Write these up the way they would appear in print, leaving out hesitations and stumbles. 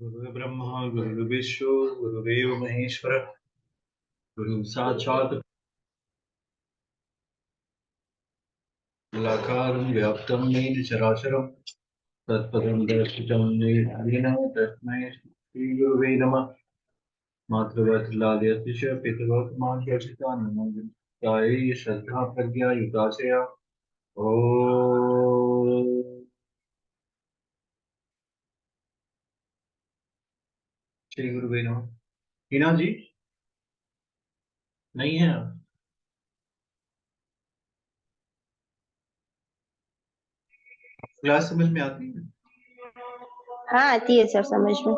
गुरुर्ब्रह्मा गुरुर्विष्णु गुरुरेव महेश्वर गुरु साक्षात् निराकारं व्याप्तं येन चराचरं तत्पदं दर्शितं येन तस्मै श्रीगुरुवे नमः। मातृवत्सलादयस्य च पितृवत्मान्यर्चिता नमो तायै श्रद्धा प्रज्ञा युताशया ओम श्री गुरुवे नमः। हिना जी नहीं है आप? क्लास समझ में आती है? हाँ आती है सर समझ में।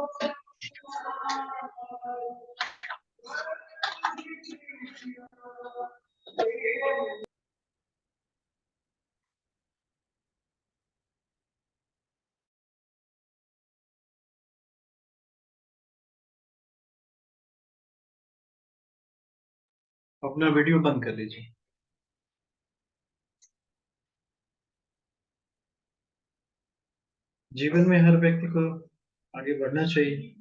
अपना वीडियो बंद कर लीजिए। जीवन में हर व्यक्ति को आगे बढ़ना चाहिए।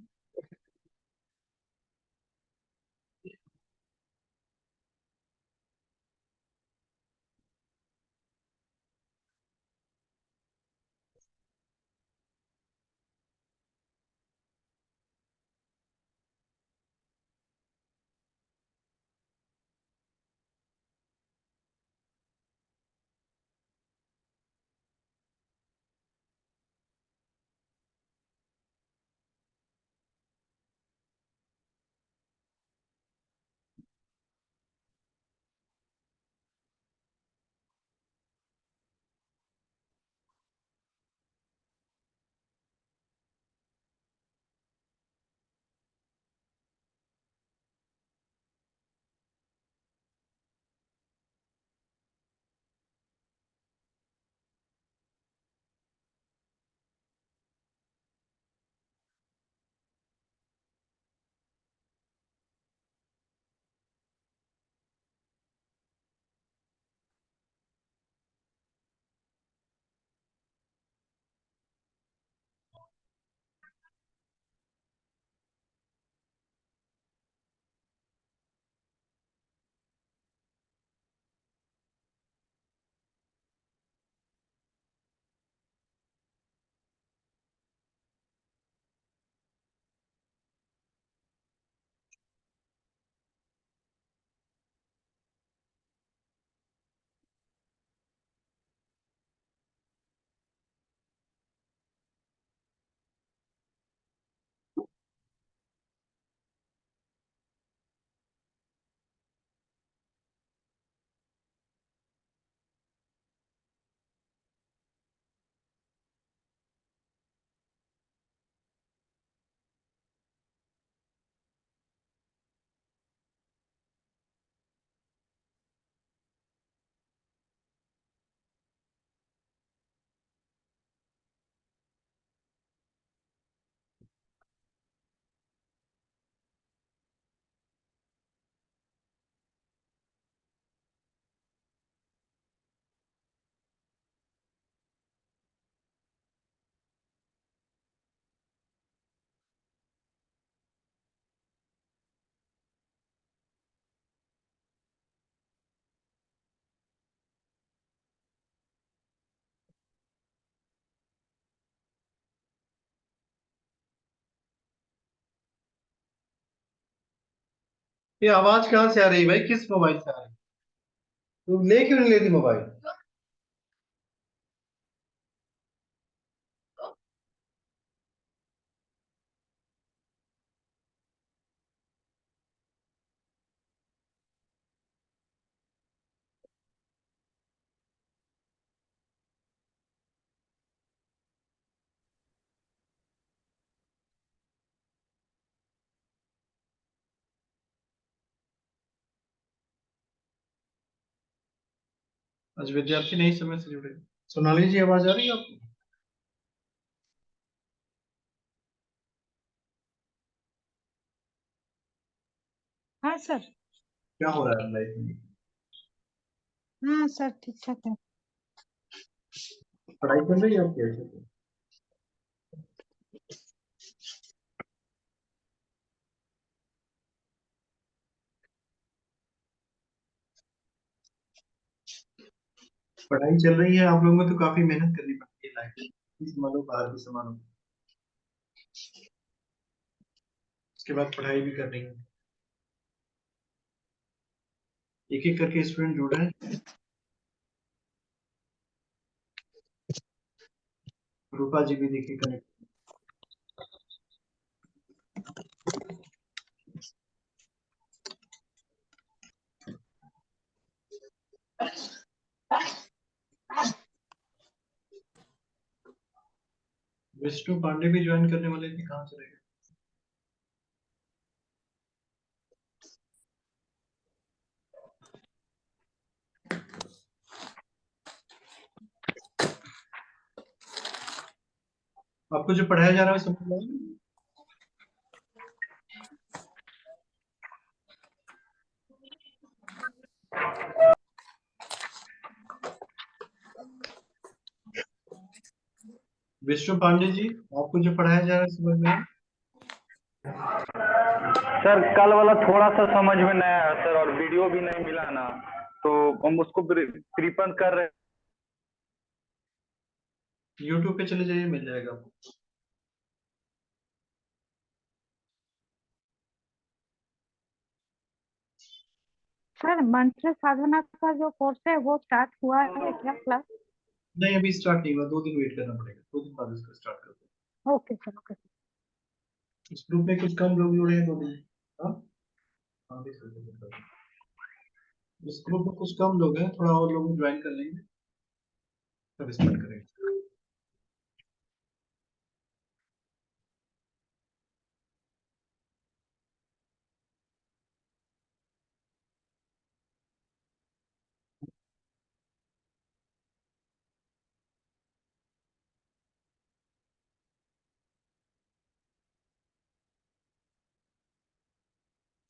ये आवाज कहाँ से आ रही है भाई? किस मोबाइल से आ रही है? तू ले क्यों नहीं लेती मोबाइल? आज विद्यार्थी नई समय से जुड़े। सोनाली जी आवाज आ रही है आपको? हाँ सर। क्या हो रहा है लाइफ में? हाँ सर ठीक ठाक है। पढ़ाई कर रही है आप कैसे? पढ़ाई चल रही है, आप लोगों को तो काफी मेहनत करनी पड़ती है लाइफ में, संभालो बाहर भी संभालो, उसके बाद पढ़ाई भी करनी है। एक एक करके स्टूडेंट जुड़ रहे हैं। रूपा जी भी देखिए कनेक्ट। विष्णु पांडे भी ज्वाइन करने वाले थे, कहाँ चले गए? आपको जो पढ़ाया जा रहा है समझ में आया? विष्णु पांडे जी, आपको जो पढ़ाया जा रहा है समझ में आया? सर कल वाला थोड़ा सा समझ में नहीं आया सर, और वीडियो भी नहीं मिला ना, तो हम उसको प्रीपन कर रहे हैं। यूट्यूब पे चले जाइए, मिल जाएगा आपको। सर मंत्र साधना का जो कोर्स है वो स्टार्ट हुआ है क्या क्लास? नहीं, अभी स्टार्ट नहीं हुआ, 2 दिन वेट करना पड़ेगा, 2 दिन बाद इसका स्टार्ट करते हैं। Okay sir, okay sir. इस ग्रुप में कुछ कम लोग जुड़े हैं, 2 दिन। हाँ हाँ, भी सर, इस ग्रुप में कुछ कम लोग हैं, थोड़ा और लोग ज्वाइन कर लेंगे तब स्टार्ट करेंगे।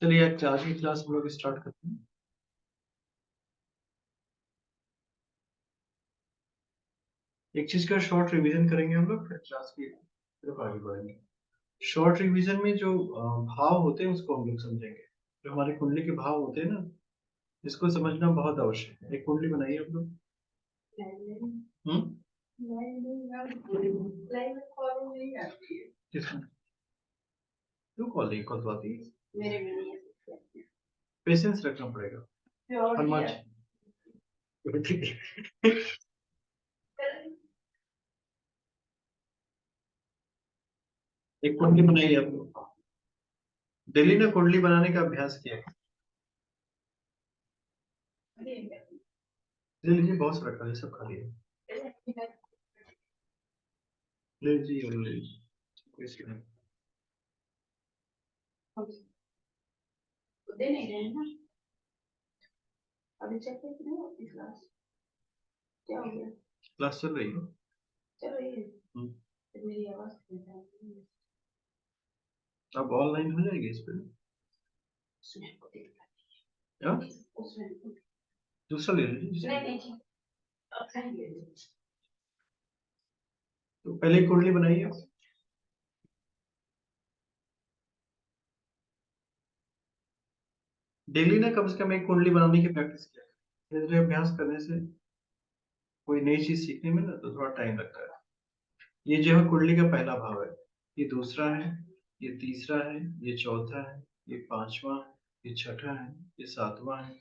चलिए आज की क्लास हम लोग स्टार्ट करते हैं। एक चीज का शॉर्ट रिवीजन करेंगे हम लोग, फिर क्लास की तरफ आगे बढ़ेंगे। शॉर्ट रिवीजन में जो भाव होते हैं उसको हम लोग समझेंगे। जो हमारे कुंडली के भाव होते हैं ना, इसको समझना बहुत आवश्यक है। एक कुंडली बनाइए आप लोग। हम्म किसमें? क्यों कॉल नहीं कॉल तो आती है? पेशेंस रखना पड़ेगा। हनुमान एक कुंडली बनाइए आप लोग। डेली ना कुंडली बनाने का अभ्यास किया। ले लीजिए, बहुत सारा खा सब खा लिया। ले लीजिए और ले लीजिए, कोई इशू नहीं। दे नहीं रहे हैं ना, अभी चेक करके नहीं होती क्लास। क्या हो गया? क्लास चल रही है, चल रही है। तो मेरी आवाज अब ऑनलाइन हो जाएगी इस पे। क्या? दूसरा ले लीजिए। नहीं तो पहले कुंडली बनाइए। डेली ना कम से कम एक कुंडली बनाने की प्रैक्टिस किया। धीरे धीरे अभ्यास करने से कोई नई चीज सीखने में ना तो थोड़ा टाइम लगता है। ये जो है कुंडली का पहला भाव है, ये दूसरा है, ये तीसरा है, ये चौथा है, ये पांचवा है, ये छठा है, ये सातवां है,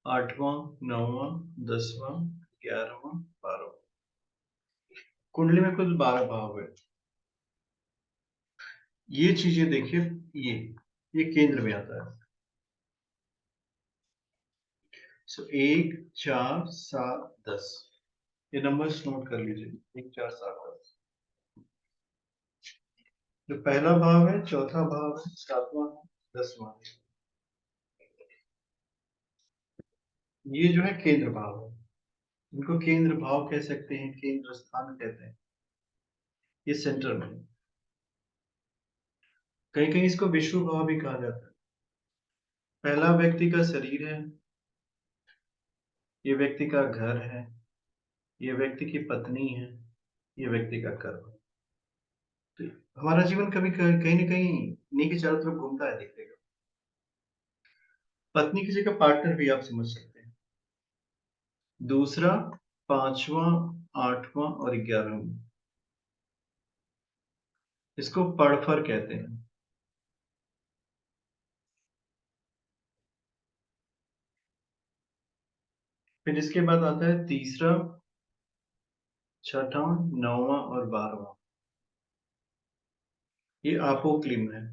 आठवां, नौवां, 10वां, 11वां, 12वां। कुंडली में कुल 12 भाव है। ये चीजें देखिए, ये केंद्र में आता है। सो 1 4 7 10, ये नंबर्स नोट कर लीजिए। 1 4 7 10 जो पहला भाव है, चौथा भाव है, सातवां है, 10वां है। ये जो है केंद्र भाव है, इनको केंद्र भाव कह सकते हैं, केंद्र स्थान कहते हैं। ये सेंटर में, कहीं कहीं इसको विश्व भाव भी कहा जाता है। पहला व्यक्ति का शरीर है, ये व्यक्ति का घर है, ये व्यक्ति की पत्नी है, ये व्यक्ति का कर्म है। तो हमारा जीवन कभी कहीं ना कहीं इन्हीं के चारों तरफ घूमता है, देखिएगा। पत्नी की जगह पार्टनर भी आप समझ सकते हैं। दूसरा, पांचवा, आठवां और 11वां, इसको पड़फर कहते हैं। फिर इसके बाद आता है तीसरा, छठा, नौवां और 12वां, ये अपोक्लिम है।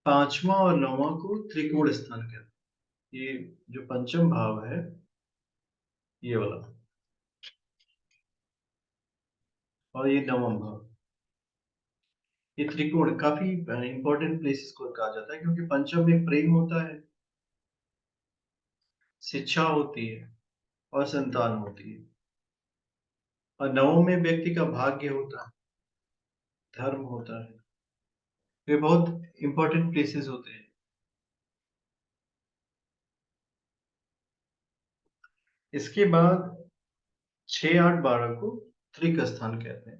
पांचवा और नौवां को त्रिकोण स्थान कहते हैं। ये जो पंचम भाव है, ये वाला, और ये नवम भाव, ये त्रिकोण काफी इंपॉर्टेंट प्लेसेस को कहा जाता है, क्योंकि पंचम में प्रेम होता है, शिक्षा होती है और संतान होती है, और नवम में व्यक्ति का भाग्य होता है, धर्म होता है। ये बहुत इंपॉर्टेंट प्लेसेस होते हैं। इसके बाद 6, 8, 12 को त्रिक स्थान कहते हैं।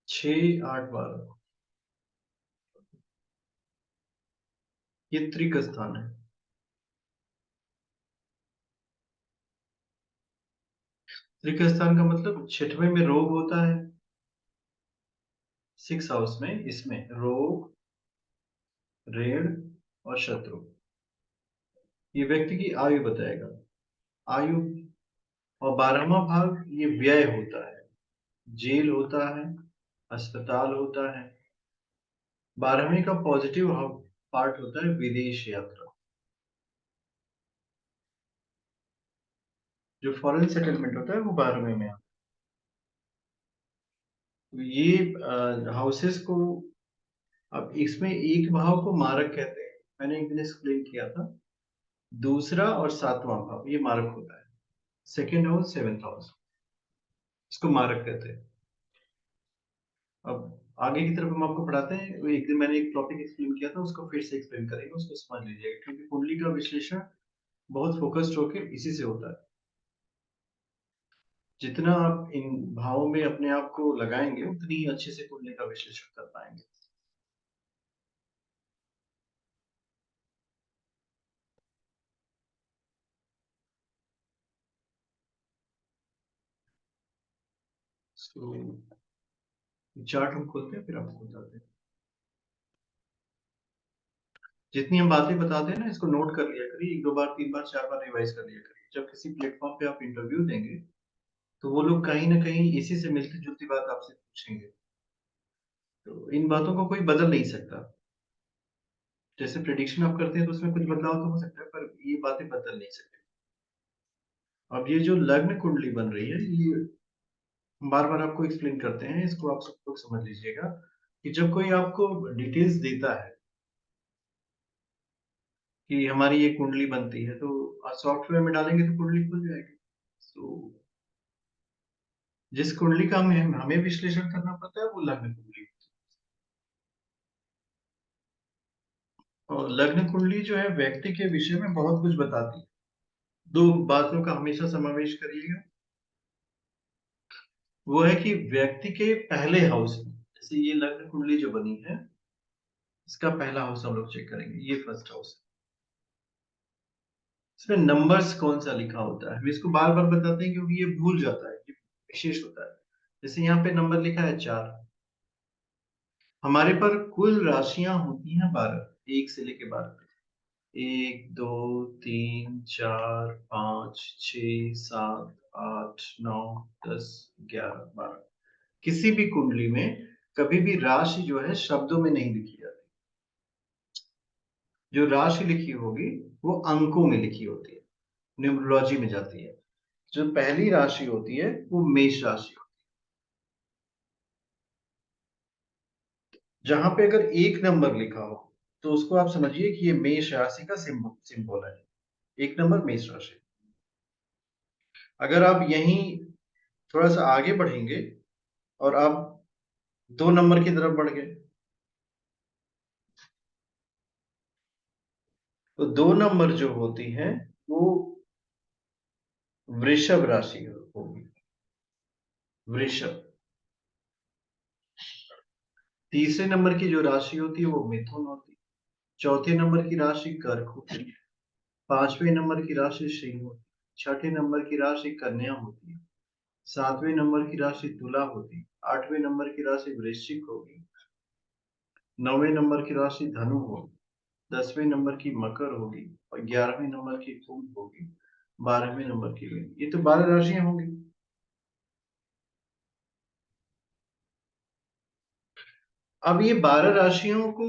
6, 8, 12 ये त्रिक स्थान है। त्रिक स्थान का मतलब छठवें में रोग होता है, 6 हाउस में, इसमें रोग, ऋण और शत्रु। ये व्यक्ति की आयु बताएगा, आयु। और 12वां भाग ये व्यय होता है, जेल होता है, अस्पताल होता है। 12वें का पॉजिटिव पार्ट होता है विदेश यात्रा, जो फॉरेन सेटलमेंट होता है वो 12वें में आता है। तो ये हाउसेस को, अब इसमें एक भाव को मारक कहते हैं, मैंने एक दिन एक्सप्लेन किया था। दूसरा और 7वां भाव ये मारक होता है, सेकेंड हाउस, 7th हाउस, इसको मारक कहते हैं। अब आगे की तरफ हम आपको पढ़ाते हैं, वो एक दिन मैंने एक टॉपिक एक्सप्लेन किया था, उसको फिर से एक्सप्लेन करेंगे, उसको समझ लीजिएगा, क्योंकि कुंडली का विश्लेषण बहुत फोकस्ड होकर इसी से होता है। जितना आप इन भावों में अपने आप को लगाएंगे, उतनी ही अच्छे से कुंडली का विश्लेषण कर पाएंगे। तो चार्ट हम खोलते हैं, फिर आपको बताते हैं। जितनी हम बातें बताते हैं ना, इसको नोट कर लिया करिए, 1, 2 बार, 3 बार, 4 बार रिवाइज कर लिया करिए। जब किसी प्लेटफॉर्म पे आप इंटरव्यू देंगे, तो वो लोग कहीं ना कहीं इसी से मिलती जुलती बात आपसे पूछेंगे, तो इन बातों को कोई बदल नहीं सकता। जैसे प्रिडिक्शन आप करते हैं तो उसमें कुछ बदलाव तो हो सकता है, पर ये बातें बदल नहीं सकते। अब ये जो लग्न कुंडली बन रही है, ये बार बार आपको एक्सप्लेन करते हैं, इसको आप सब लोग समझ लीजिएगा कि जब कोई आपको डिटेल्स देता है कि हमारी ये कुंडली बनती है, तो सॉफ्टवेयर में डालेंगे तो कुंडली खुल जाएगी। तो जिस कुंडली का हमें हमें विश्लेषण करना पड़ता है वो लग्न कुंडली। और लग्न कुंडली जो है व्यक्ति के विषय में बहुत कुछ बताती है। दो बातों का हमेशा समावेश करिएगा, वो है कि व्यक्ति के पहले हाउस में, जैसे ये लग्न कुंडली जो बनी है, इसका पहला हाउस हम लोग चेक करेंगे, ये फर्स्ट हाउस है। इसमें नंबर्स कौन सा लिखा होता है, हम इसको बार बार बताते हैं क्योंकि ये भूल जाता है, ये विशेष होता है। जैसे यहाँ पे नंबर लिखा है 4, हमारे पर कुल राशियां होती हैं 12, 1 से लेके 12, 1, 2, 3, 4, 5, 6, 7, 8, 9, 10, 11, 12। किसी भी कुंडली में कभी भी राशि जो है शब्दों में नहीं लिखी जाती, जो राशि लिखी होगी वो अंकों में लिखी होती है, न्यूमरोलॉजी में जाती है। जो पहली राशि होती है वो मेष राशि होती है। जहां पे अगर 1 नंबर लिखा हो, तो उसको आप समझिए कि ये मेष राशि का सिंबल है, 1 नंबर मेष राशि। अगर आप यहीं थोड़ा सा आगे बढ़ेंगे और आप 2 नंबर की तरफ बढ़ गए, तो 2 नंबर जो होती है वो वृषभ राशि होगी, वृषभ। तीसरे नंबर की जो राशि होती है वो मिथुन होती है। चौथे नंबर की राशि कर्क होती है। पांचवें नंबर की राशि सिंह होती है। छठे नंबर की राशि कन्या होती है। सातवें नंबर की राशि तुला होती है। आठवें नंबर की राशि वृश्चिक होगी। नौवें नंबर की राशि धनु होगी। 10वें नंबर की मकर होगी और 11वें नंबर की कुंभ होगी। 12वें नंबर की मीन। ये तो 12 राशियां होंगी। अब ये 12 राशियों को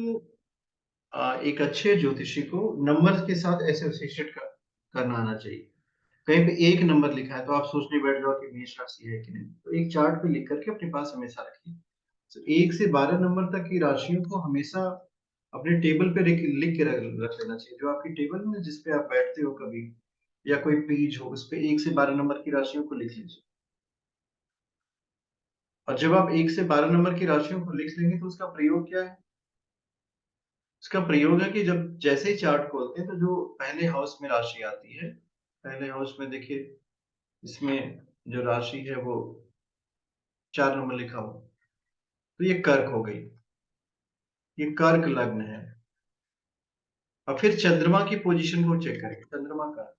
एक अच्छे ज्योतिषी को नंबर के साथ एसोसिएटेड करना आना चाहिए। कहीं पे एक नंबर लिखा है तो आप सोचने बैठ जाओ कि मेष राशि है कि नहीं, तो एक चार्ट पे लिख करके अपने पास हमेशा रखिए। तो 1 से 12 नंबर तक की राशियों को हमेशा अपने टेबल पे लिख के रख लेना चाहिए। जो आपकी टेबल में जिसपे आप बैठते हो कभी, या कोई पेज हो, उस पे 1 से 12 नंबर की राशियों को लिख लीजिए। और जब आप 1 से 12 नंबर की राशियों को लिख लेंगे तो उसका प्रयोग क्या है? उसका प्रयोग है कि जब जैसे ही चार्ट खोलते हैं तो जो पहले हाउस में राशि आती है, पहले हाउस में देखिए इसमें जो राशि है वो 4 नंबर लिखा हुआ, तो ये कर्क हो गई, ये कर्क लग्न है। और फिर चंद्रमा की पोजीशन को चेक करें, चंद्रमा का,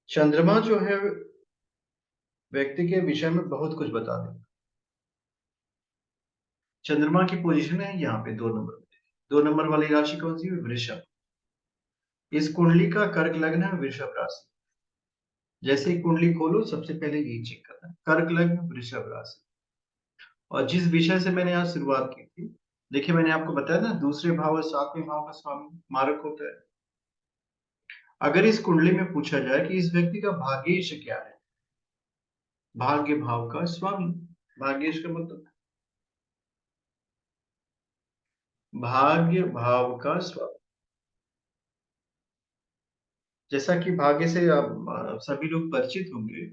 चंद्रमा जो है व्यक्ति के विषय में बहुत कुछ बता देगा। चंद्रमा की पोजीशन है यहाँ पे 2 नंबर पे। 2 नंबर वाली राशि कौन सी है? वृषभ। इस कुंडली का कर्क लग्न है, वृषभ राशि। जैसे ही कुंडली खोलो सबसे पहले यही चेक करना है, कर्क लग्न वृषभ राशि। और जिस विषय से मैंने आज शुरुआत की थी, देखिए मैंने आपको बताया ना, दूसरे भाव और 7वें भाव का स्वामी मारक होता है। अगर इस कुंडली में पूछा जाए कि इस व्यक्ति का भाग्येश क्या है, भाग्य भाव का स्वामी, भाग्येश का मतलब भाग्य भाव का स्वामी। जैसा कि भाग्य से आप सभी लोग परिचित होंगे,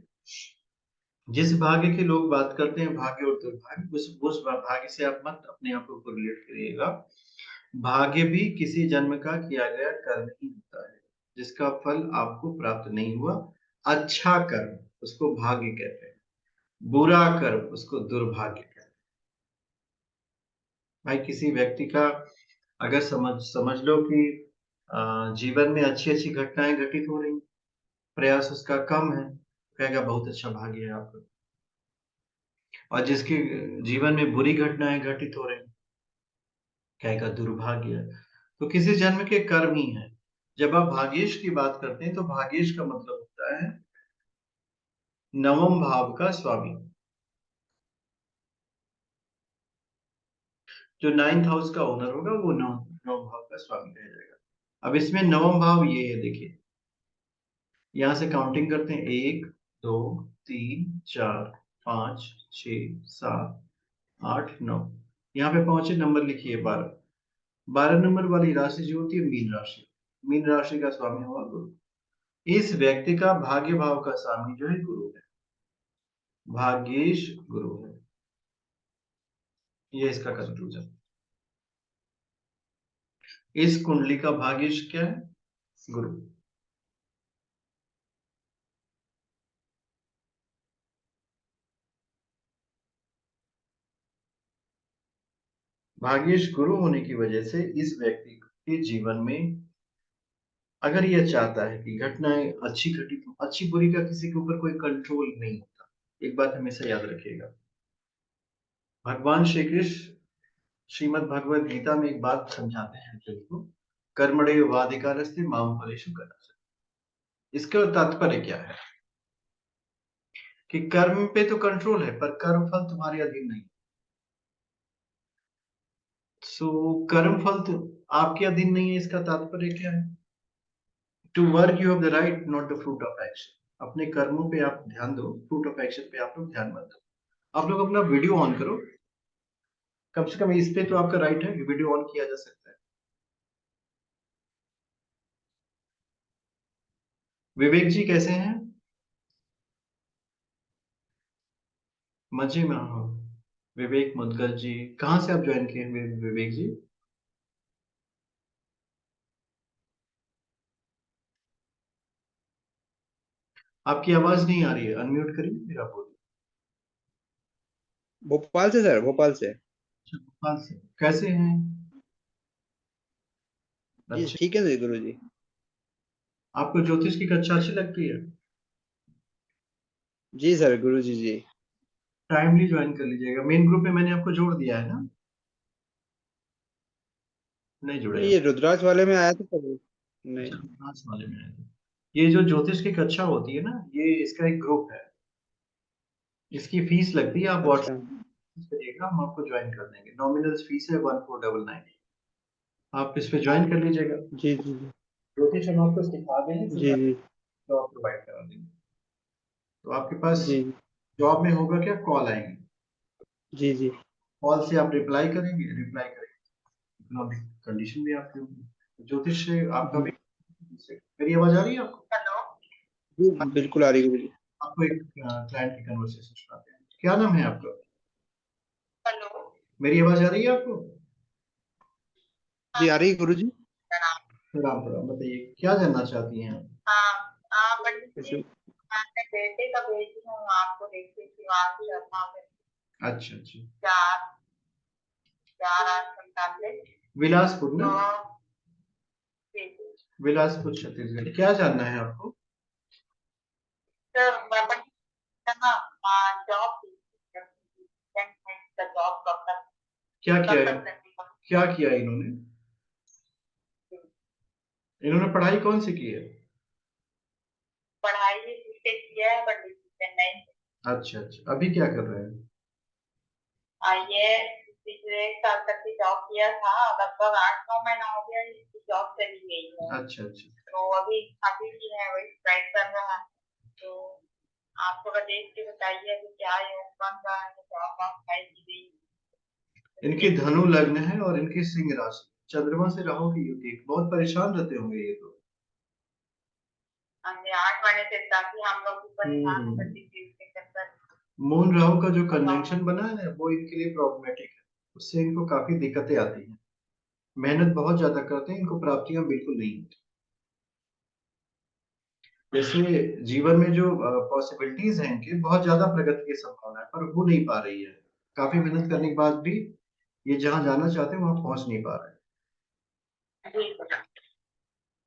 जिस भाग्य के लोग बात करते हैं भाग्य और दुर्भाग्य, उस भाग्य से आप मत अपने आप को रिलेट करिएगा। भाग्य भी किसी जन्म का किया गया कर्म ही होता है जिसका फल आपको प्राप्त नहीं हुआ। अच्छा कर्म उसको भाग्य कहते हैं, बुरा कर्म उसको दुर्भाग्य कहते हैं। भाई किसी व्यक्ति का अगर समझ लो कि जीवन में अच्छी अच्छी घटनाएं घटित हो रही, प्रयास उसका कम है, कहेगा बहुत अच्छा भाग्य है आपका। और जिसके जीवन में बुरी घटनाएं घटित हो रही, कहेगा दुर्भाग्य है। तो किसी जन्म के कर्म ही है। जब आप भाग्येश की बात करते हैं तो भाग्येश का मतलब होता है नवम भाव का स्वामी। जो 9th हाउस का ओनर होगा वो नवम भाव का स्वामी रह जाएगा। अब इसमें नवम भाव ये है, देखिए यहां से काउंटिंग करते हैं, 1 2 3 4 5 6 7 8 9। यहाँ पे पहुंचे, नंबर लिखिए 12। 12 नंबर वाली राशि जो होती है मीन राशि, मीन राशि का स्वामी हुआ गुरु। इस व्यक्ति का भाग्य भाव का स्वामी जो है गुरु है, भाग्येश गुरु है। ये इसका कंक्लूजन। इस कुंडली का भाग्येश क्या है? गुरु। भाग्येश गुरु होने की वजह से इस व्यक्ति के जीवन में, अगर यह चाहता है कि घटनाएं अच्छी घटी, तो अच्छी बुरी का किसी के ऊपर कोई कंट्रोल नहीं होता। एक बात हमेशा याद रखिएगा। भगवान श्री कृष्ण श्रीमद् भगवद गीता में एक बात समझाते हैं अर्जुन को, कर्मण्येवाधिकारस्ते मां फलेषु कदाचन। इसका तात्पर्य क्या है कि कर्म पे तो कंट्रोल है पर कर्म फल तुम्हारे अधीन नहीं। सो कर्म फल तो आपके अधीन नहीं है, इसका तात्पर्य क्या है? To work you have the right, not the fruit of action. अपने कर्मों पे आप ध्यान दो, फ्रूट ऑफ एक्शन पे आप लोग ध्यान मत दो। आप लोग अपना वीडियो ऑन करो, कम से कम इस पे तो आपका राइट है कि वीडियो ऑन किया जा सकता है। विवेक जी कैसे हैं? मजे में हो? विवेक मुदगल जी, कहाँ से आप ज्वाइन किए विवेक जी? आपकी आवाज नहीं आ रही है, अनम्यूट करिए फिर आप बोलिए। भोपाल से सर, भोपाल से। अच्छा, भोपाल से। कैसे हैं? जी अच्छे। ठीक है जी गुरु जी। आपको ज्योतिष की कक्षा अच्छी लगती है? जी सर गुरु जी जी। टाइमली ज्वाइन कर लीजिएगा। मेन ग्रुप में मैंने आपको जोड़ दिया है ना? नहीं जुड़े नहीं, हो? ये रुद्राक्ष वाले में आया था सर। अच्छा, नहीं। पास वाले में आए थे। ये जो ज्योतिष की कक्षा होती है ना, ये इसका एक ग्रुप है। इसकी फीस लगती है, आप अच्छा। व्हाट्सएप करिएगा, हम आपको ज्वाइन कर देंगे। नॉमिनल फीस है 1499। आप इस पे ज्वाइन कर लीजिएगा। जी जी जी। ज्योतिष हम आपको सिखा देंगे, फिर जी जी जॉब प्रोवाइड करा देंगे। तो आपके पास जी जॉब में होगा क्या, कॉल आएंगे। जी जी। कॉल से आप रिप्लाई करेंगे, इकोनॉमिक कंडीशन भी आपकी होगी। ज्योतिष से आपका जी भी। मेरी आवाज आ रही है आपको? जी बिल्कुल आ रही है गुरु जी। आपको एक क्लाइंट की कन्वर्सेशन सुनाते हैं। क्या नाम है आपका? हेलो, मेरी आवाज आ रही है आपको? जी आ रही है गुरु जी। प्रणाम प्रणाम, बताइए क्या जानना चाहती हैं आप? हाँ, पंडित जी, इसमें- मैं अपने बेटे का भेजी हूँ आपको, देखिए शिवांश शर्मा में। अच्छा अच्छा। चार 4 8 47 बिलासपुर ना? जी, बिलासपुर छत्तीसगढ़। क्या जानना है आपको? सर मैं ना जॉब जॉब कब तक, क्या किया है? क्या किया इन्होंने? इन्होंने पढ़ाई कौन सी की है? पढ़ाई बीटेक किया है पंडित जी, चेन्नई से। अच्छा अच्छा, अभी क्या कर रहे हैं? ये पिछले 1 साल तक की जॉब किया था, लगभग 8 9 महीना हो गया इसकी जॉब चली गई है। अच्छा अच्छा। तो अभी खाली ही है, वही ट्राई कर रहा है। तो आप थोड़ा देख के बताइए कि क्या योग बन रहा है, जॉब आप खाई की गई। इनकी धनु लग्न है और इनकी सिंह राशि, चंद्रमा से राहु की युति। बहुत परेशान रहते होंगे ये तो। हमने 8 महीने से, ताकि हम लोग भी परेशान हो सकते के चक्कर। मून राहु का जो कंजंक्शन बना है ना, वो इनके लिए प्रॉब्लमेटिक है। उससे इनको काफी दिक्कतें आती हैं। मेहनत बहुत ज्यादा करते हैं, इनको प्राप्तियां बिल्कुल नहीं होती। जैसे जीवन में जो पॉसिबिलिटीज हैं इनके, बहुत ज्यादा प्रगति की संभावना है, पर हो नहीं पा रही है। काफी मेहनत करने के बाद भी ये जहां जाना चाहते हैं वहां पहुंच नहीं पा रहे हैं।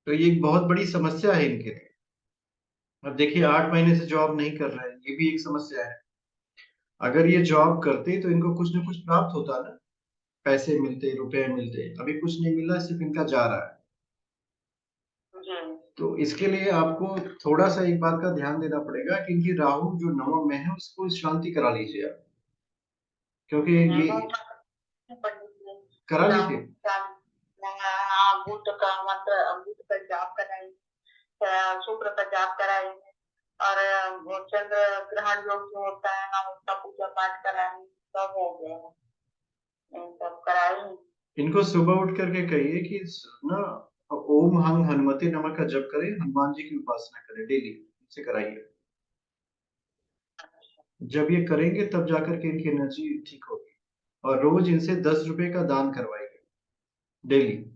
तो ये एक बहुत बड़ी समस्या है इनके लिए। अब देखिए 8 महीने से जॉब नहीं कर रहे हैं, ये भी एक समस्या है। अगर ये जॉब करते तो इनको कुछ ना कुछ प्राप्त होता ना, पैसे मिलते, रुपए मिलते। अभी कुछ नहीं मिला, सिर्फ इनका जा रहा है। तो इसके लिए आपको थोड़ा सा एक बात का ध्यान देना पड़ेगा कि इनकी राहु जो नवम में है उसको शांति करा लीजिए आप, क्योंकि ये करा लीजिए। बुध का मंत्र, बुध का जाप कराइए, शुक्र का जाप कराइए, और वो चंद्र ग्रहण योग जो होता है ना, उसका पूजा पाठ कराइए। सब हो गया, सब कराइए। इनको सुबह उठ करके कहिए कि ना, ओम हंग हनुमते नमः का जप करें, हनुमान जी की उपासना करें डेली। इसे कराइए। जब ये करेंगे तब जाकर के इनकी एनर्जी ठीक होगी। और रोज इनसे 10 रुपए का दान करवाइए डेली।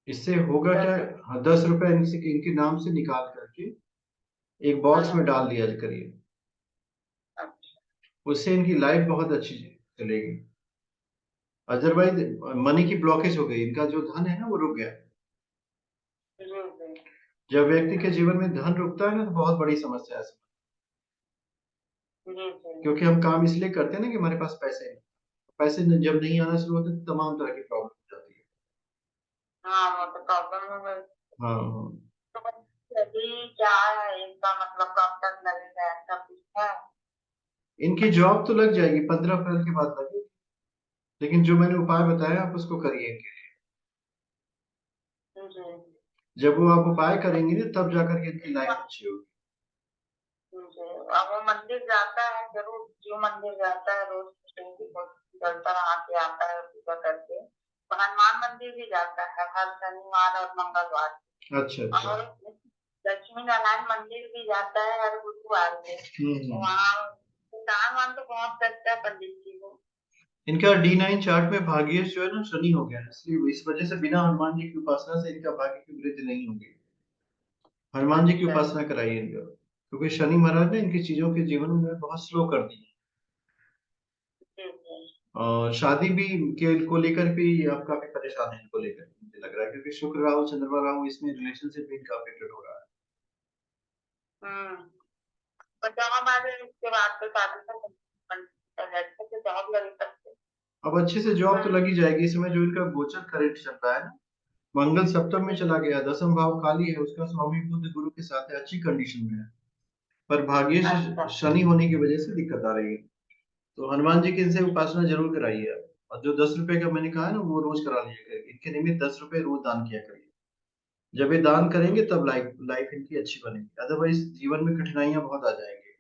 इससे होगा क्या? हाँ, 10 रुपए इनके नाम से निकाल करके एक बॉक्स में डाल दिया करिए। उससे इनकी लाइफ बहुत अच्छी चलेगी। अदरवाइज मनी की ब्लॉकेज हो गई, इनका जो धन है ना वो रुक गया। जब व्यक्ति के जीवन में धन रुकता है ना, तो बहुत बड़ी समस्या है। क्योंकि हम काम इसलिए करते हैं ना कि हमारे पास पैसे हैं। पैसे जब नहीं आना शुरू होते तो तमाम तरह की प्रॉब्लम हो जाती है। हाँ, वो तो प्रॉब्लम हो गई। हाँ हाँ। तो अभी क्या है इसका मतलब, कब तक लगेगा, ऐसा कुछ है? इनकी जॉब तो लग जाएगी, 15 अप्रैल के बाद लगेगी। लेकिन जो मैंने उपाय बताया आप उसको करिए इनके लिए। जब वो आप उपाय करेंगे ना, तब जाकर के इनकी लाइफ अच्छी होगी। अब वो मंदिर जाता है जरूर, जो मंदिर जाता है रोज चलता आके आता है पूजा करके। तो हनुमान मंदिर भी जाता है हर शनिवार और मंगलवार। अच्छा अच्छा। और लक्ष्मी नारायण मंदिर भी जाता है हर बुधवार को। वहाँ दान तो बहुत करता है पंडित जी को। इनका D9 चार्ट में भाग्येश जो है ना, शनि हो गया है, इसलिए इस वजह से बिना हनुमान जी की उपासना से इनका भाग्य की वृद्धि नहीं होगी। हनुमान जी की उपासना कराइए इनका। क्योंकि शनि महाराज ने इनकी चीजों के जीवन में बहुत स्लो कर दी। और शादी भी को लेकर भी आप काफी परेशान हैं इनको लेकर, मुझे लग रहा है, क्योंकि शुक्र राहु चंद्रमा राहु इसमें रिलेशनशिप भी काफी अफेक्टेड हो रहा है। अब अच्छे से जॉब तो लगी जाएगी। इस समय जो इनका गोचर करेक्ट चल रहा है ना, मंगल सप्तम में चला गया, दसम भाव खाली है, उसका स्वामी बुध गुरु के साथ है, अच्छी कंडीशन में है, पर भाग्य से शनि होने की वजह से दिक्कत आ रही है। तो हनुमान जी की इनसे उपासना जरूर कराइए आप। और जो 10 रुपए का मैंने कहा है ना, वो रोज करा लीजिएगा, इनके निमित्त 10 रुपए रोज दान किया करिए। जब ये दान करेंगे तब लाइफ लाइफ इनकी अच्छी बनेगी, अदरवाइज जीवन में कठिनाइयां बहुत आ जाएंगी।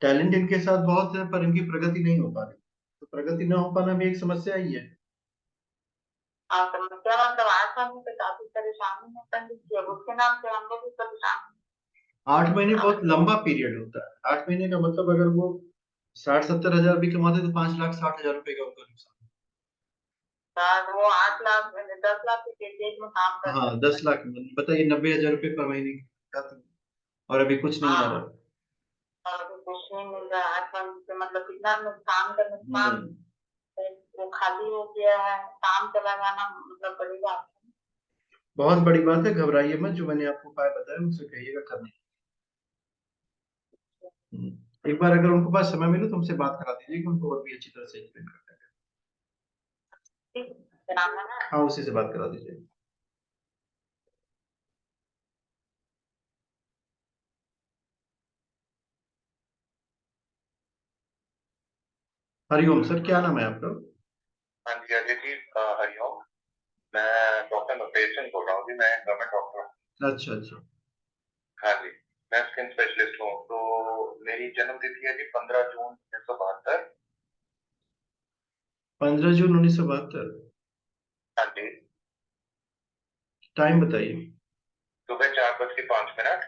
टैलेंट इनके साथ बहुत है, पर इनकी प्रगति नहीं हो पा रही, तो प्रगति न हो पाना भी एक समस्या ही है। समस्या मतलब 8 महीने से काफी परेशानी है पंडित जी, अब उसके नाम से हम लोग भी परेशान हैं। 8 महीने बहुत लंबा पीरियड होता है। 8 महीने का मतलब अगर वो 60-70 हजार भी कमाते तो 5,60,000 रुपए का उनका नुकसान। वो 8 लाख 10 लाख के पैकेज में काम करते हैं। हाँ 10 लाख बताइए, 90,000 रुपए पर महीने का तो, और अभी कुछ नहीं आ रहा। और अभी कुछ नहीं मिल रहा है 8 महीने से, मतलब कितना नुकसान का नुकसान, वो खाली हो गया है, काम चला जाना मतलब बड़ी बात है। बहुत बड़ी बात है, घबराइए मत, जो मैंने आपको उपाय बताया उनसे कहिएगा करने। एक बार अगर उनको पास समय मिले तो उनसे बात करा दीजिएगा, उनको और भी अच्छी तरह से एक्सप्लेन कर देंगे। हाँ उसी से बात करा दीजिए। हरिओम सर, क्या नाम है आपका? हाँ जी अजय जी, हरिओम। मैं डॉक्टर नपेशन बोल रहा हूँ जी, मैं गवर्नमेंट डॉक्टर हूँ। अच्छा अच्छा। हाँ जी, मैं स्किन स्पेशलिस्ट हूँ। तो मेरी जन्म तिथि है जी 15 जून 1972। 15 जून 1972। हाँ जी। टाइम बताइए। सुबह 4:05।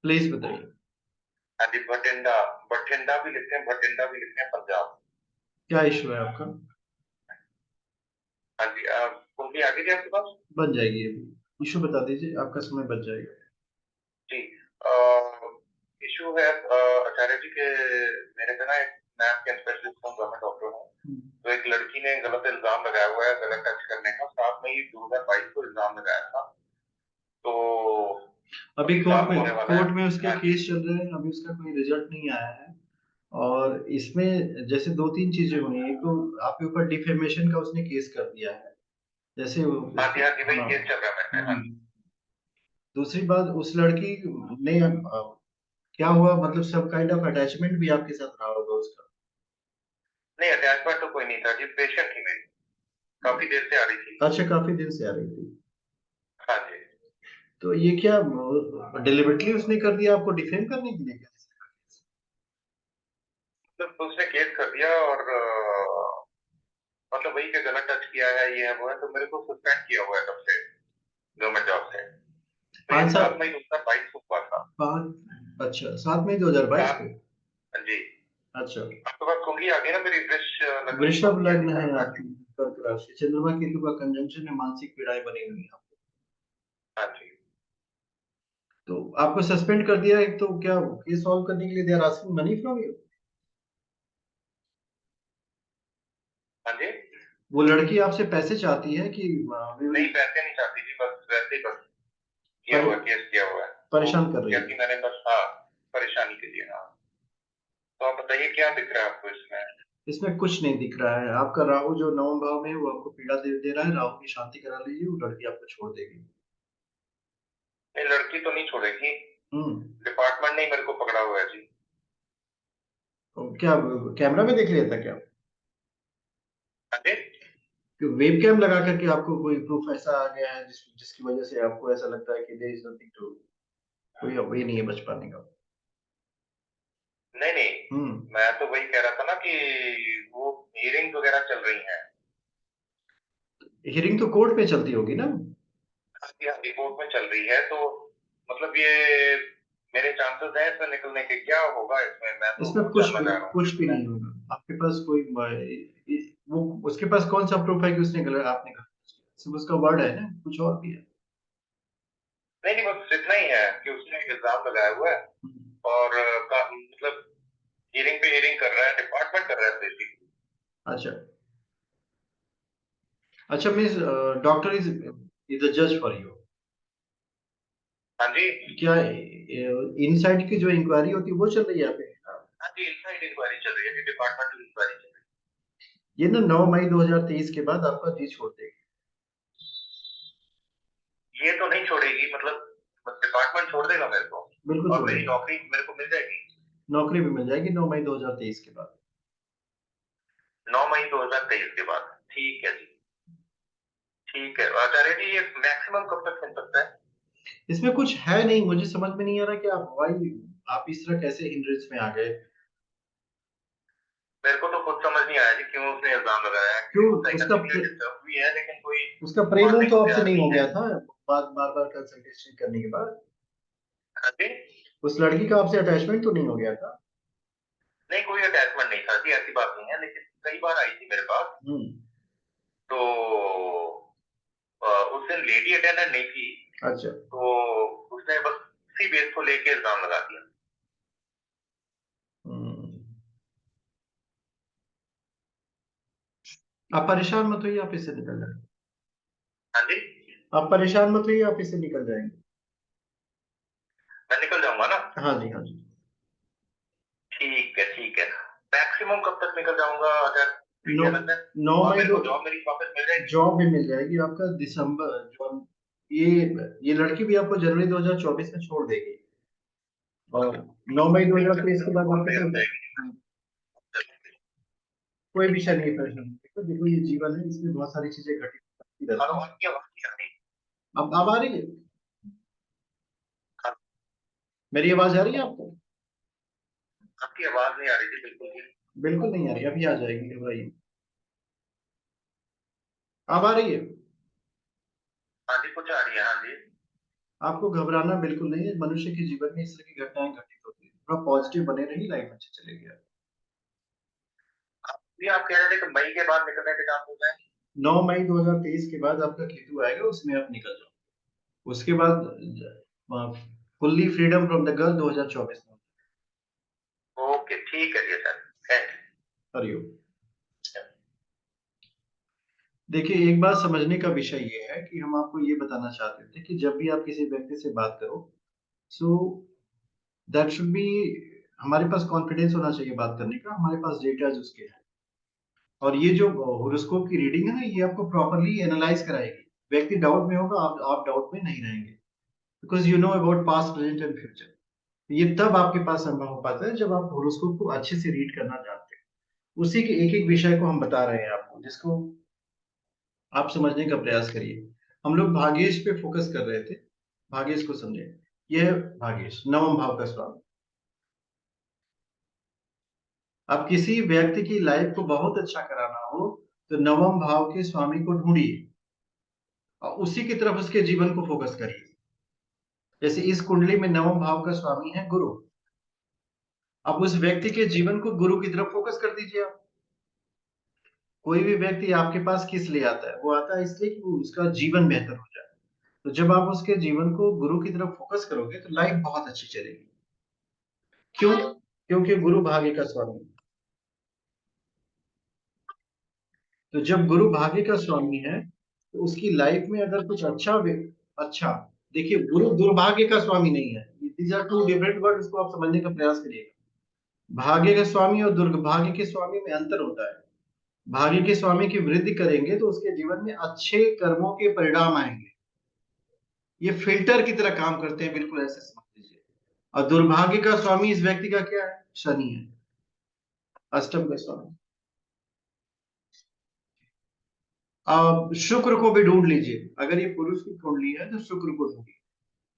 प्लीज बताइए। हाँ जी, भटिंडा, भटिंडा भी लिखते हैं, भटिंडा भी लिखते हैं, पंजाब। क्या इशू है आपका? हाँ जी, कुंडली आ गई थी आपके पास? बन जाएगी, अभी इशू बता दीजिए, आपका समय बच जाएगा जी। इशू है आचार्य जी के, मेरे पे ना एक, मैं स्किन स्पेशलिस्ट हूँ, गवर्नमेंट डॉक्टर हूँ। तो एक लड़की ने गलत इल्जाम लगाया हुआ है, गलत टच करने का, 7 मई 2022 को इल्जाम लगाया था। तो अभी कोर्ट में उसके हाँ केस चल रहे हैं, अभी उसका कोई रिजल्ट नहीं आया है। और इसमें जैसे 2-3 चीजें हुई, एक तो आपके ऊपर डिफेमेशन का उसने केस कर दिया है, जैसे हाँ जी वही केस चल रहा है। हाँ। दूसरी बात, उस लड़की ने क्या हुआ, मतलब सब काइंड ऑफ अटैचमेंट भी आपके साथ रहा होगा उसका? नहीं अटैचमेंट तो कोई नहीं था जी, पेशेंट थी मेरी, काफी देर से आ रही थी। अच्छा, काफी दिन से आ रही थी। हाँ जी। तो ये क्या डिलिबरेटली उसने कर दिया आपको डिफेम करने के लिए क्या? तो उसने केस कर दिया और मतलब वही के गलत टच किया है, ये है वो है, तो मेरे को सस्पेंड किया हुआ है तब से गवर्नमेंट जॉब से। तो ये 7 मई 2022 को हुआ था। अच्छा, 7 मई 2022 को? जी। अच्छा, आपके पास कुंडली आ गई ना मेरी? वृषभ लग्न है आपकी, कर्क राशि, चंद्रमा केतु का कंजंक्शन है, मानसिक पीड़ाएं बनी हुई है। हाँ जी। तो आपको सस्पेंड कर दिया, एक तो क्या केस सॉल्व करने के लिए they are asking money from you? हाँ जी। वो लड़की आपसे पैसे चाहती है कि नहीं पैसे नहीं चाहती जी, बस वैसे ही बस किया हुआ, केस किया हुआ है, परेशान कर रही है? क्योंकि मैंने बस, हाँ, परेशानी के लिए। हाँ, तो आप बताइए क्या दिख रहा है आपको इसमें? इसमें कुछ नहीं दिख रहा है। आपका राहु जो 9वें भाव में है वो आपको पीड़ा दे रहा है, राहु की शांति करा लीजिए, वो लड़की आपको छोड़ देगी। नहीं लड़की तो नहीं छोड़ेगी, डिपार्टमेंट ने मेरे को पकड़ा हुआ है जी। तो क्या कैमरा में देख लिया था क्या? हाँ जी। वेब कैम लगा करके आपको कोई प्रूफ ऐसा आ गया है जिसकी वजह से आपको ऐसा लगता है कि देयर इज नथिंग टू, कोई वे नहीं है बच पाने का? नहीं नहीं, मैं तो वही कह रहा था ना कि वो हियरिंग वगैरह चल रही हैं। हियरिंग तो कोर्ट में चलती होगी ना? हाँ जी कोर्ट में चल रही है, तो मतलब ये मेरे चांसेस हैं इसमें निकलने के, क्या होगा इसमें? मैं तो इसमें कुछ भी नहीं होगा। आपके पास कोई वो उसके पास कौन सा प्रूफ है कि उसने गलत आपने गलत किया? सिर्फ उसका वर्ड है ना, कुछ और भी है? नहीं नहीं, बस इतना ही है कि उसने एक इल्जाम लगाया हुआ है और मतलब हियरिंग पे हियरिंग कर रहा है, डिपार्टमेंट कर रहा है बेसिकली। अच्छा अच्छा, मीन्स डॉक्टर इज द जज फॉर यू। हाँ जी। क्या इनसाइड की जो इंक्वायरी होती है वो चल रही है यहाँ पे? हाँ जी, इनसाइड इंक्वायरी चल रही है, डिपार्टमेंटल इंक्वायरी चल रही ये ना 9 मई 2023 के बाद आपका जी छोड़ देगी। है। ये तो नहीं छोड़ेगी, मतलब डिपार्टमेंट छोड़ देगा मेरे को बिल्कुल और छोड़ मेरी देगी। नौकरी मेरे को मिल जाएगी। नौकरी भी मिल जाएगी 9 मई 2023 के बाद। 9 मई 2023 के बाद। ठीक है जी, ठीक है आचार्य जी, ये मैक्सिमम कब तक मिल सकता है? इसमें कुछ है नहीं, मुझे समझ में नहीं आ रहा कि आप इस तरह कैसे हिंड्रेंस में आ गए। मेरे को तो खुद समझ नहीं आया जी, क्यों उसने इल्जाम लगाया है। क्यों साइकोलॉजिकली डिस्टर्ब भी है, लेकिन कोई उसका प्रेम मानने तो को आपसे तैयार नहीं हो नहीं है। गया था बार बार कंसल्टेशन करने के बाद? हाँ जी। उस लड़की का आपसे अटैचमेंट तो नहीं हो गया था? नहीं, कोई अटैचमेंट नहीं था जी, ऐसी बात नहीं है, लेकिन कई बार आई थी मेरे पास। तो उस दिन लेडी अटेंडेंट नहीं थी। अच्छा। तो उसने बस इसी बेस को लेके इल्जाम लगा दिया। आप परेशान मत होइए, आप इससे निकल जाएंगे। हाँ जी, आप परेशान मत होइए, आप इससे निकल जाएंगे। मैं निकल जाऊंगा ना? हाँ जी, हाँ जी। ठीक है, ठीक है। मैक्सिमम कब तक निकल जाऊंगा अगर 9 और मई मेरे को जॉब मेरी वापस मिल जाएगी? जॉब भी मिल जाएगी आपका दिसंबर जॉब। ये लड़की भी आपको जनवरी 2024 में छोड़ देगी और 9 मई 2023 के बाद आपके साथ कोई विषय नहीं परेशान। देखो ये जीवन है, इसमें बहुत सारी चीजें घटित होती रहती हैं। आपकी आवाज नहीं आ रही। अब आ रही है? मेरी आवाज आ रही है आपको? आपकी आवाज नहीं आ रही थी बिल्कुल भी। बिल्कुल नहीं आ रही, अभी आ जाएगी, घबराइए। अब आ रही है? हाँ जी, कुछ आ रही है। हाँ जी। आपको घबराना बिल्कुल नहीं है, मनुष्य के जीवन में इस तरह की घटनाएं घटित होती है। थोड़ा पॉजिटिव बने रहिए, लाइफ अच्छी चलेगी। जी, आप कह रहे थे कि मई के बाद निकलने के चांस हैं। 9 मई 2023 के बाद आपका केतु आएगा, उसमें आप निकल जाओ। उसके बाद fully freedom from the girl 2024 में। ओके, ठीक है जी सर, थैंक यू। हरिओम। देखिए, एक बात समझने का विषय ये है कि हम आपको ये बताना चाहते थे कि जब भी आप किसी व्यक्ति से बात करो, सो दैट शुड बी, हमारे पास कॉन्फिडेंस होना चाहिए बात करने का, हमारे पास डेटा उसके है। और ये जो होरोस्कोप की रीडिंग है ना, ये आपको प्रॉपर्ली एनालाइज कराएगी। व्यक्ति डाउट में होगा, आप डाउट में नहीं रहेंगे, because you know about past, present and future. ये तब आपके पास संभव हो पाता है जब आप होरोस्कोप को अच्छे से रीड करना जानते हैं। उसी के एक एक विषय को हम बता रहे हैं आपको, जिसको आप समझने का प्रयास करिए। हम लोग भाग्येश पे फोकस कर रहे थे, भाग्येश को समझे। यह भाग्येश नवम भाव का स्वामी। अब किसी व्यक्ति की लाइफ को बहुत अच्छा कराना हो तो नवम भाव के स्वामी को ढूंढिए और उसी की तरफ उसके जीवन को फोकस करिए। जैसे इस कुंडली में नवम भाव का स्वामी है गुरु। अब उस व्यक्ति के जीवन को गुरु की तरफ फोकस कर दीजिए आप। कोई भी व्यक्ति आपके पास किस लिए आता है? वो आता है इसलिए कि वो उसका जीवन बेहतर हो जाए। तो जब आप उसके जीवन को गुरु की तरफ फोकस करोगे तो लाइफ बहुत अच्छी चलेगी। क्यों? क्योंकि गुरु भाग्य का स्वामी है। तो जब गुरु भाग्य का स्वामी है तो उसकी लाइफ में अगर कुछ अच्छा, देखिए, गुरु दुर्भाग्य का स्वामी नहीं है। These are two different word, इसको आप समझने का प्रयास करिएगा। भाग्य के स्वामी और दुर्भाग्य के स्वामी में अंतर होता है। भाग्य के स्वामी की वृद्धि करेंगे तो उसके जीवन में अच्छे कर्मों के परिणाम आएंगे। ये फिल्टर की तरह काम करते हैं, बिल्कुल ऐसे समझ लीजिए। और दुर्भाग्य का स्वामी इस व्यक्ति का क्या है? शनि है, अष्टम का स्वामी। अब शुक्र को भी ढूंढ लीजिए, अगर ये पुरुष की कुंडली है तो शुक्र को ढूंढिए।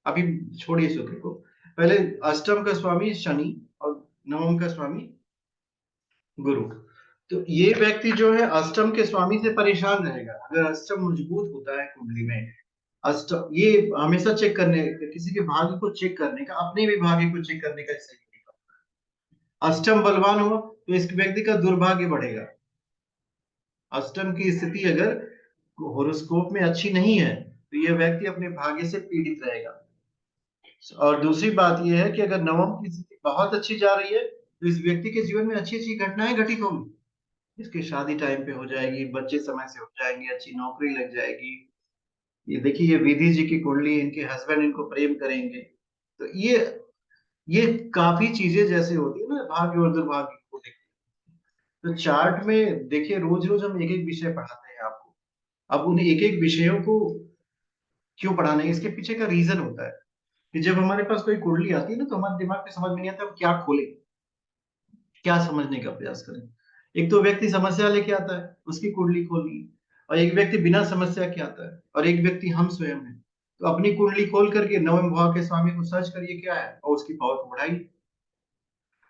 अभी छोड़िए शुक्र को, पहले अष्टम का स्वामी शनि और नवम का स्वामी गुरु। तो ये व्यक्ति जो है अष्टम के स्वामी से परेशान रहेगा। अगर अष्टम मजबूत होता है कुंडली में, अष्टम ये हमेशा चेक करने, किसी के भाग्य को चेक करने का, अपने भी भाग्य को चेक करने का सही तरीका होता है। अष्टम बलवान हुआ तो इस व्यक्ति का दुर्भाग्य बढ़ेगा। अष्टम की स्थिति अगर होरोस्कोप में अच्छी नहीं है तो यह व्यक्ति अपने भाग्य से पीड़ित रहेगा। और दूसरी बात यह है कि अगर नवम की स्थिति बहुत अच्छी जा रही है तो इस व्यक्ति के जीवन में अच्छी अच्छी घटनाएं घटित होंगी। इसकी शादी टाइम पे हो जाएगी, बच्चे समय से हो जाएंगे, अच्छी नौकरी लग जाएगी। ये देखिए, ये विधि जी की कुंडली, इनके हस्बैंड इनको प्रेम करेंगे। तो ये काफी चीजें जैसे होती है ना भाग्य और दुर्भाग्य को देखिए। तो चार्ट में देखिए रोज रोज हम एक एक विषय पढ़ाते हैं आपको। अब उन एक एक विषयों को क्यों पढ़ाना है, इसके पीछे का रीजन होता है कि जब हमारे पास कोई कुंडली आती है ना तो हमारे दिमाग में समझ में नहीं आता हम क्या खोले, क्या समझने का प्रयास करें। एक तो व्यक्ति समस्या लेके आता है, उसकी कुंडली खोलनी है, और एक व्यक्ति बिना समस्या के आता है, और एक व्यक्ति हम स्वयं है। तो अपनी कुंडली खोल करके नवम भाव के स्वामी को सर्च करिए क्या है और उसकी पावर को बढ़ाइए।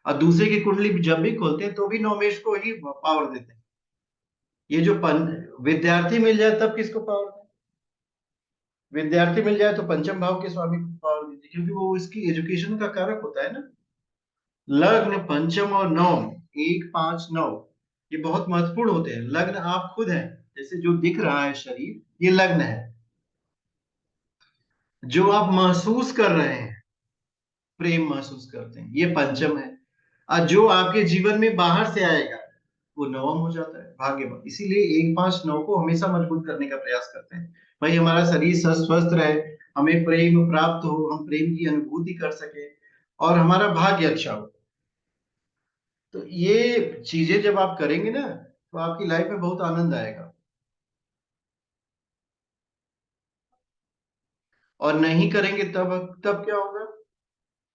और दूसरे की कुंडली जब भी खोलते हैं तो भी नवमेश को ही पावर देते हैं। ये जो विद्यार्थी मिल जाए तब किसको पावर दें? विद्यार्थी मिल जाए तो पंचम भाव के स्वामी को पावर दीजिए, क्योंकि वो इसकी एजुकेशन का कारक होता है ना। लग्न पंचम और नवम, 1 5 9 ये बहुत महत्वपूर्ण होते हैं। लग्न आप खुद हैं, जैसे जो दिख रहा है शरीर ये लग्न है। जो आप महसूस कर रहे हैं, प्रेम महसूस करते हैं, ये पंचम है। और जो आपके जीवन में बाहर से आएगा वो नवम हो जाता है, भाग्यवान। इसीलिए 1 5 9 को हमेशा मजबूत करने का प्रयास करते हैं। भाई हमारा शरीर स्वस्थ रहे, हमें प्रेम प्राप्त हो, हम प्रेम की अनुभूति कर सके और हमारा भाग्य अच्छा हो। तो ये चीजें जब आप करेंगे ना तो आपकी लाइफ में बहुत आनंद आएगा। और नहीं करेंगे तब क्या होगा?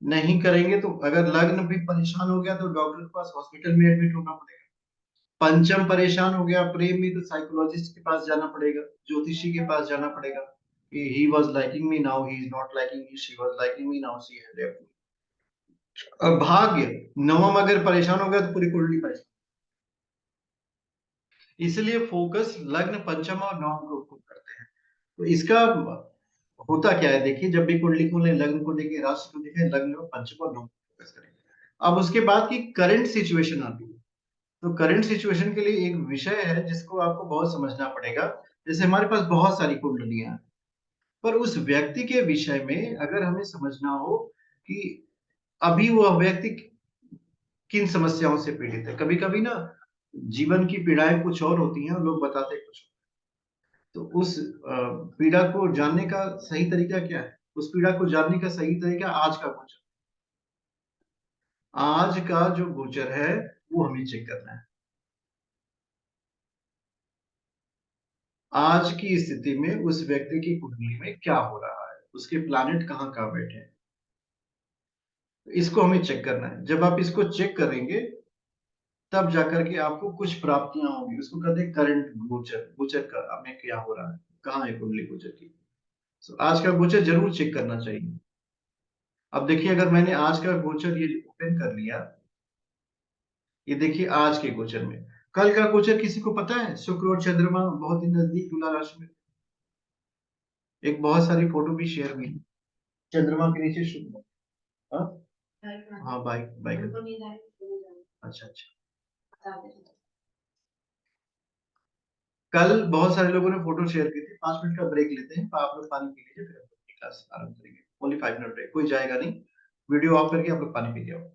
नहीं करेंगे तो अगर लग्न भी परेशान हो गया तो डॉक्टर के पास हॉस्पिटल में एडमिट होना पड़ेगा। पंचम परेशान हो गया प्रेम में तो साइकोलॉजिस्ट के पास जाना पड़ेगा, ज्योतिषी के पास जाना पड़ेगा कि he was liking me, now he is not liking me, she was liking me, now she has left me. अब भाग्य नवम अगर परेशान हो गया तो पूरी कुंडली परेशान। इसलिए फोकस लग्न पंचम और नवम के ऊपर करते हैं। तो इसका होता क्या है, देखिए जब भी कुंडली खोलें लग्न को देखें, राशि को देखें, लग्न और पंचम और नवम फोकस करें। अब उसके बाद की करंट सिचुएशन आती है। तो करंट सिचुएशन के लिए एक विषय है जिसको आपको बहुत समझना पड़ेगा। जैसे हमारे पास बहुत सारी कुंडलियां हैं, पर उस व्यक्ति के विषय में अगर हमें समझना हो कि अभी वह व्यक्ति किन समस्याओं से पीड़ित है। कभी कभी ना जीवन की पीड़ाएं कुछ और होती हैं और लोग बताते कुछ और। तो उस पीड़ा को जानने का सही तरीका क्या है? उस पीड़ा को जानने का सही तरीका आज का गोचर। आज का जो गोचर है वो हमें चेक करना है। आज की स्थिति में उस व्यक्ति की कुंडली में क्या हो रहा है, उसके प्लैनेट कहाँ बैठे हैं, इसको हमें चेक करना है। जब आप इसको चेक करेंगे तब जाकर के आपको कुछ प्राप्तियां होंगी। उसको कहते हैं करंट गोचर। गोचर का में क्या हो रहा है, कहाँ है कुंडली गोचर की। तो आज का गोचर जरूर चेक करना चाहिए। अब देखिए अगर मैंने आज का गोचर ये ओपन कर लिया, ये देखिए आज के गोचर में कल का गोचर किसी को पता है? शुक्र और चंद्रमा बहुत ही नजदीक तुला राशि में। एक बहुत सारी फोटो भी शेयर हुई, चंद्रमा के नीचे शुक्र। हाँ हाँ, बाइक बाइक। अच्छा अच्छा। कल बहुत सारे लोगों ने फोटो शेयर की थी। 5 मिनट का ब्रेक लेते हैं, आप लोग पानी पी लीजिए, फिर हम लोग क्लास आरंभ करेंगे। ओनली 5 मिनट ब्रेक, कोई जाएगा नहीं। वीडियो ऑफ करके आप लोग पानी पी जाओ।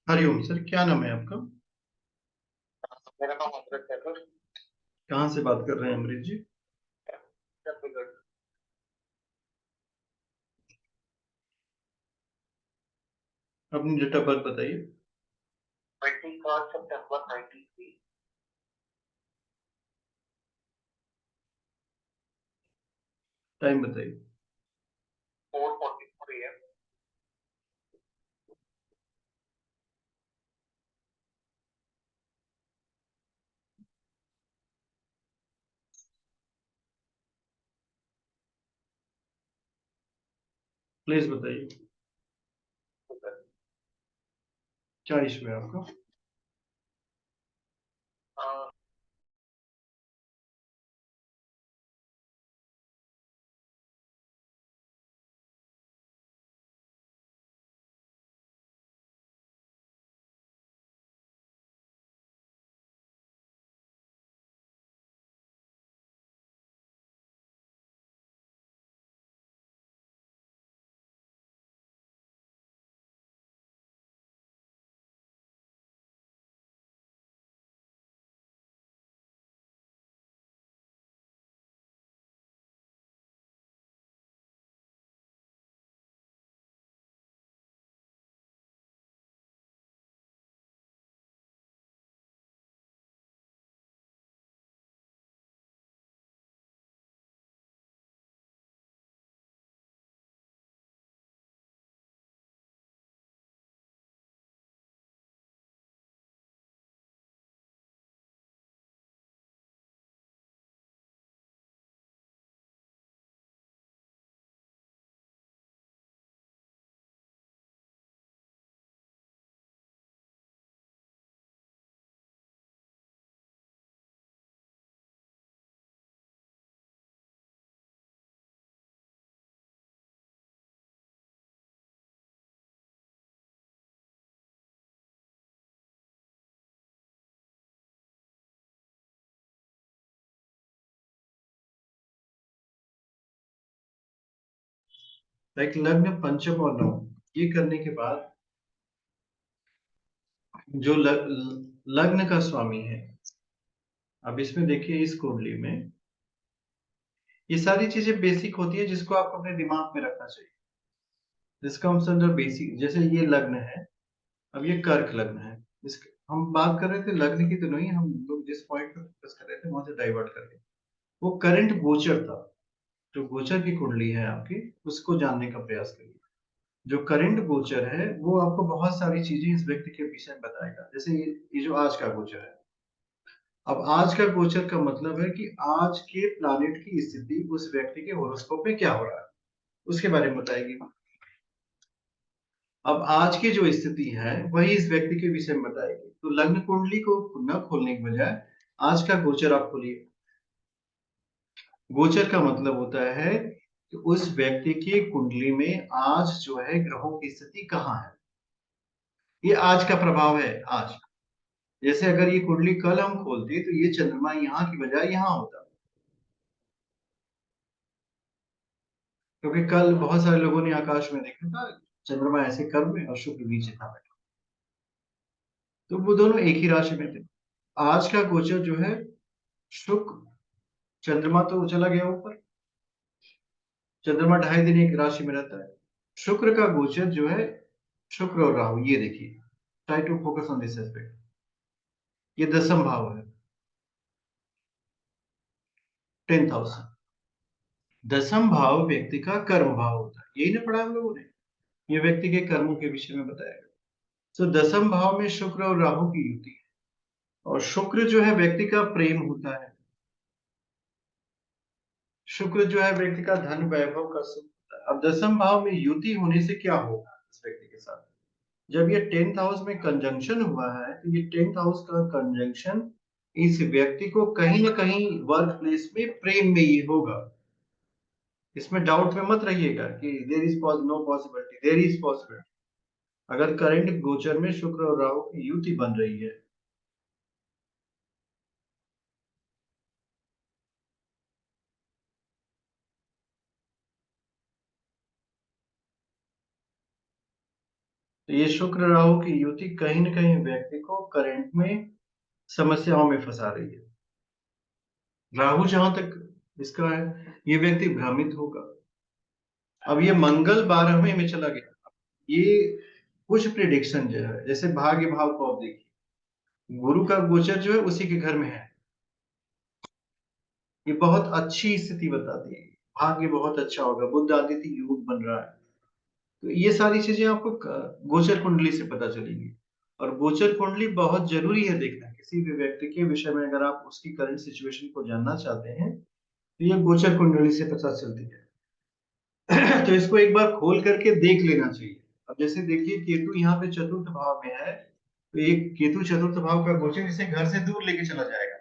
हरिओम सर, क्या नाम है आपका? मेरा नाम अमृत है सर। कहाँ से बात कर रहे हैं अमृत जी? छत्तीसगढ़। अपनी डेट ऑफ बर्थ बताइए। 23 सितंबर 93। टाइम बताइए। 4:44 AM। प्लीज बताइए, क्या इशू है आपका? लाइक लग्न, पंचम और नवम, ये करने के बाद जो लग्न का स्वामी है, अब इसमें देखिए इस कुंडली में ये सारी चीजें बेसिक होती है जिसको आपको अपने दिमाग में रखना चाहिए। जिसका हम अंडर बेसिक, जैसे ये लग्न है, अब ये कर्क लग्न है। इस हम बात कर रहे थे लग्न की, तो नहीं, हम लोग जिस पॉइंट पे फोकस कर रहे थे वहां से डाइवर्ट कर गए। वो करंट गोचर था, जो गोचर की कुंडली है आपकी, उसको जानने का प्रयास करिए। जो करंट गोचर है वो आपको बहुत सारी चीजें इस व्यक्ति के विषय में बताएगा। जैसे ये जो आज का गोचर है, अब आज का गोचर का मतलब है कि आज के प्लैनेट की स्थिति उस व्यक्ति के होरोस्कोप में क्या हो रहा है उसके बारे में बताएगी। अब आज की जो स्थिति है वही इस व्यक्ति के विषय में बताएगी। तो लग्न कुंडली को न खोलने के बजाय आज का गोचर आप खोलिए। गोचर का मतलब होता है कि उस व्यक्ति की कुंडली में आज जो है ग्रहों की स्थिति कहाँ है, ये आज का प्रभाव है। आज जैसे अगर ये कुंडली कल हम खोलते तो ये चंद्रमा यहाँ की बजाय यहाँ होता, क्योंकि कल बहुत सारे लोगों ने आकाश में देखा था चंद्रमा ऐसे कर्म में और शुक्र नीचे था बैठा, तो वो दोनों एक ही राशि में थे। आज का गोचर जो है, शुक्र, चंद्रमा तो चला गया ऊपर, चंद्रमा 2.5 दिन एक राशि में रहता है। शुक्र का गोचर जो है, शुक्र और राहु, ये देखिए, try to focus on this aspect, ये 10th भाव है, 10th हाउस। 10th भाव व्यक्ति का कर्म भाव होता है, यही ना पढ़ा हम लोगों ने, ये व्यक्ति के कर्मों के विषय में बताया। तो 10th भाव में शुक्र और राहु की युति है, और शुक्र जो है व्यक्ति का प्रेम होता है, शुक्र जो है व्यक्ति का धन वैभव का सुख होता है। अब 10th भाव में युति होने से क्या होगा इस व्यक्ति के साथ, जब ये 10th हाउस में कंजंक्शन हुआ है, तो ये 10th हाउस का कंजंक्शन इस व्यक्ति को कहीं ना कहीं वर्क प्लेस में प्रेम में ये होगा। इसमें डाउट में मत रहिएगा कि there is no possibility, there is possibility. अगर करंट गोचर में शुक्र और राहु की युति बन रही है, तो ये शुक्र राहु की युति कहीं न कहीं व्यक्ति को करंट में समस्याओं में फँसा रही है। राहु जहाँ तक इसका है, ये व्यक्ति भ्रमित होगा। अब ये मंगल 12वें में चला गया। ये कुछ प्रिडिक्शन जो है, जैसे भाग्य भाव को आप देखिए, गुरु का गोचर जो है उसी के घर में है। ये बहुत अच्छी स्थिति बताती है, भाग्य बहुत अच्छा होगा, बुध आदित्य योग बन रहा है। तो ये सारी चीजें आपको गोचर कुंडली से पता चलेंगी। और गोचर कुंडली बहुत जरूरी है देखना, किसी भी व्यक्ति के विषय में अगर आप उसकी करंट सिचुएशन को जानना चाहते हैं तो ये गोचर कुंडली से पता चलती है। तो इसको एक बार खोल करके देख लेना चाहिए। अब जैसे देखिए केतु यहाँ पे चतुर्थ भाव में है, तो एक केतु चतुर्थ भाव का गोचर इसे घर से दूर लेके चला जाएगा।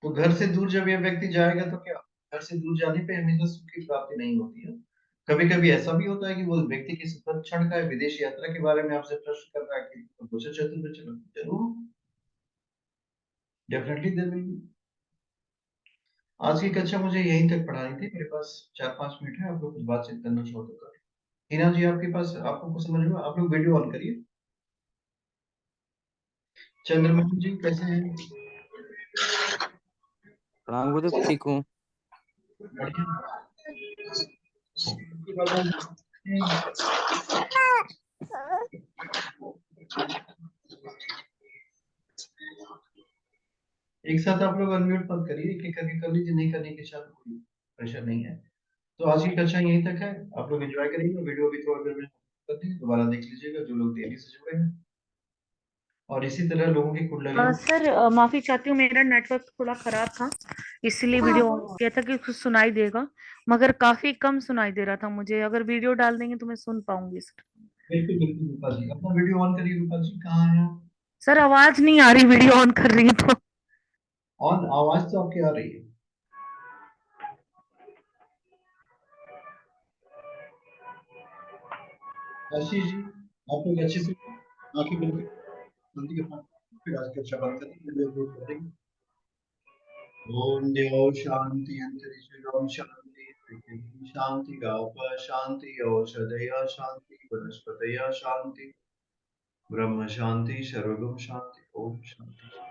तो घर से दूर जब ये व्यक्ति जाएगा तो क्या, घर से दूर जाने पे हमेशा सुख की प्राप्ति नहीं होती है। कभी-कभी ऐसा भी होता है कि वो व्यक्ति किसी क्षण का विदेश यात्रा के बारे में आपसे प्रश्न कर रहा है कि गोचर चतुर्थ चलो, जरूर डेफिनेटली देयर विल बी। आज की कक्षा मुझे यहीं तक पढ़ानी थी। मेरे पास 4-5 मिनट है, आप लोग कुछ बातचीत करना चाहो तो करें। हिना जी आपके पास, आपको कुछ समझ में, आप लोग वीडियो ऑन करिए। चंद्रमोहन जी कैसे हैं? प्रणाम गुरुदेव, ठीक हूँ। एक साथ आप लोग अनम्यूट मत करिए, एक करके कर लीजिए, नहीं करने के साथ कोई प्रेशर नहीं है। तो आज की कक्षा यहीं तक है, आप लोग एंजॉय करिए। वीडियो भी थोड़ा देर में करते हैं, दोबारा देख लीजिएगा जो लोग देरी से जुड़े हैं। और इसी तरह लोगों की कुंडलियों सर माफी चाहती हूँ, मेरा नेटवर्क थोड़ा खराब था, इसलिए वीडियो ऑन किया था कि कुछ सुनाई देगा, मगर काफी कम सुनाई दे रहा था मुझे। अगर वीडियो डाल देंगे तो मैं सुन पाऊंगी सर। बिल्कुल बिल्कुल रूपा जी, अपना वीडियो ऑन करिए। रूपा जी कहाँ है आप? सर आवाज नहीं आ रही, वीडियो ऑन कर रही है तो। ऑन आवाज तो आपकी आ रही है। आशीष जी आप लोग अच्छे से आंखें बंद करके शांति के साथ फिर आज की कक्षा बंद करेंगे, वीडियो अपलोड कर देंगे। ओम देव शांति अंतरिक्ष ओम शांति पृथ्वी शांति गाप शांति औषधय शांति वनस्पतय शांति ब्रह्म शांति सर्वगम शांति। ओम शांति।